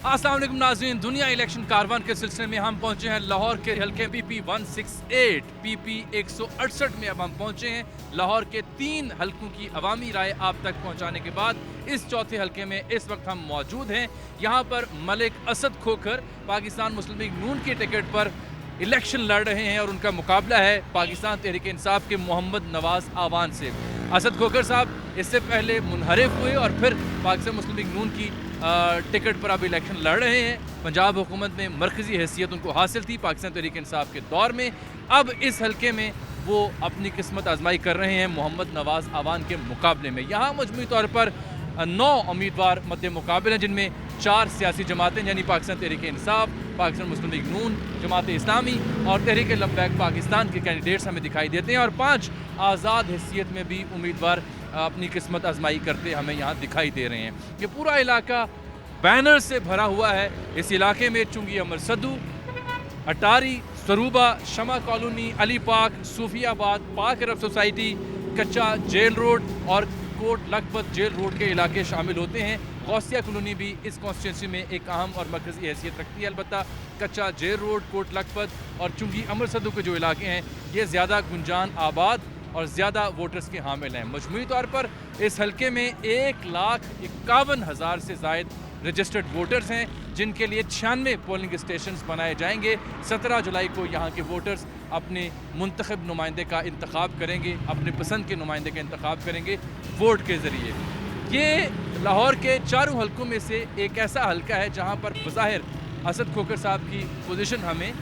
अस्सलाम वालेकुम नाज़रीन, दुनिया इलेक्शन कारवान के सिलसिले में हम पहुंचे हैं लाहौर के हल्के PP 168 PP 168 में। अब हम पहुंचे हैं लाहौर के 3 हलकों की अवामी राय आप तक पहुंचाने के बाद इस चौथे हलके में इस वक्त हम मौजूद हैं। यहाँ पर मलिक असद खोखर पाकिस्तान मुस्लिम लीग नून के टिकट पर इलेक्शन लड़ रहे हैं और उनका मुकाबला है पाकिस्तान तहरीक इंसाफ के मोहम्मद नवाज आवान से। असद खोखर साहब इससे पहले मुनहरिफ हुए और फिर पाकिस्तान मुस्लिम लीग नून की टिकट पर अब इलेक्शन लड़ रहे हैं। पंजाब हुकूमत में मरकज़ी हैसियत उनको हासिल थी पाकिस्तान तहरीक इंसाफ के दौर में। अब इस हलके में वो अपनी किस्मत आजमाई कर रहे हैं मोहम्मद नवाज आवान के मुकाबले में। यहाँ मजमूई तौर पर 9 उम्मीदवार मद्दे मुकाबले हैं, जिनमें 4 सियासी जमातें यानी पाकिस्तान तहरीक इंसाफ, पाकिस्तान मुस्लिम लीग नून, जमात इस्लामी और तहरीक लब्बैक पाकिस्तान के कैंडिडेट्स हमें दिखाई देते हैं और 5 आज़ाद हैसियत में भी उम्मीदवार अपनी किस्मत आजमाई करते हमें यहाँ दिखाई दे रहे हैं। ये पूरा इलाका बैनर से भरा हुआ है। इस इलाके में चुंगी अमर सद्दू, अटारी, सरूबा, शमा कॉलोनी, अली पाक, सूफियाबाद, पाक अरब सोसाइटी, कच्चा जेल रोड और कोट लखपत जेल रोड के इलाके शामिल होते हैं। गौसिया कॉलोनी भी इस कॉन्स्टिट्यूंसी में एक अहम और मरकज़ी हैसियत रखती है। अलबत्ता कच्चा जेल रोड, कोट लखपत और चुंगी अमर सद्दू के जो इलाके हैं ये ज़्यादा गुंजान आबाद और ज़्यादा वोटर्स के हामिल हैं। मजमूई तौर पर इस हलके में 1,51,000 से ज़ायद रजिस्टर्ड वोटर्स हैं, जिनके लिए 96 पोलिंग स्टेशंस बनाए जाएंगे। 17 जुलाई को यहाँ के वोटर्स अपने मुंतखब नुमाइंदे का इंतखाब करेंगे, अपने पसंद के नुमाइंदे का इंतखाब करेंगे वोट के ज़रिए। ये लाहौर के चारों हलकों में से एक ऐसा हलका है जहाँ पर बज़ाहिर असद खोखर साहब की पोजीशन हमें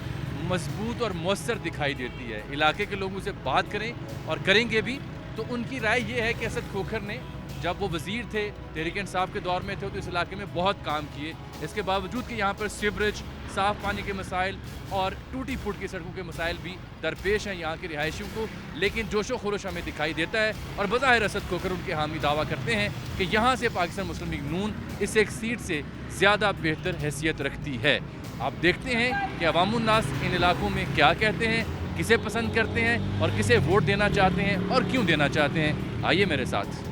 मजबूत और मौसर दिखाई देती है। इलाके के लोगों से बात करें और करेंगे भी तो उनकी राय ये है कि असद खोखर ने जब वो वज़ीर थे तहरीक इंसाफ के दौर में थे तो इस इलाके में बहुत काम किए। इसके बावजूद कि यहाँ पर सीवरेज, साफ़ पानी के मसाइल और टूटी फूट की सड़कों के मसाइल भी दरपेश हैं यहाँ के रिहायशियों को, लेकिन जोशो खरोश हमें दिखाई देता है और बज़ाहिर असद खोखर उनके हामी दावा करते हैं कि यहाँ से पाकिस्तान मुस्लिम लीग नून इस एक सीट से ज़्यादा बेहतर हैसियत रखती है। आप देखते हैं कि अवामुन्नास इन इलाकों में क्या कहते हैं, किसे पसंद करते हैं और किसे वोट देना चाहते हैं और क्यों देना चाहते हैं। आइए मेरे साथ।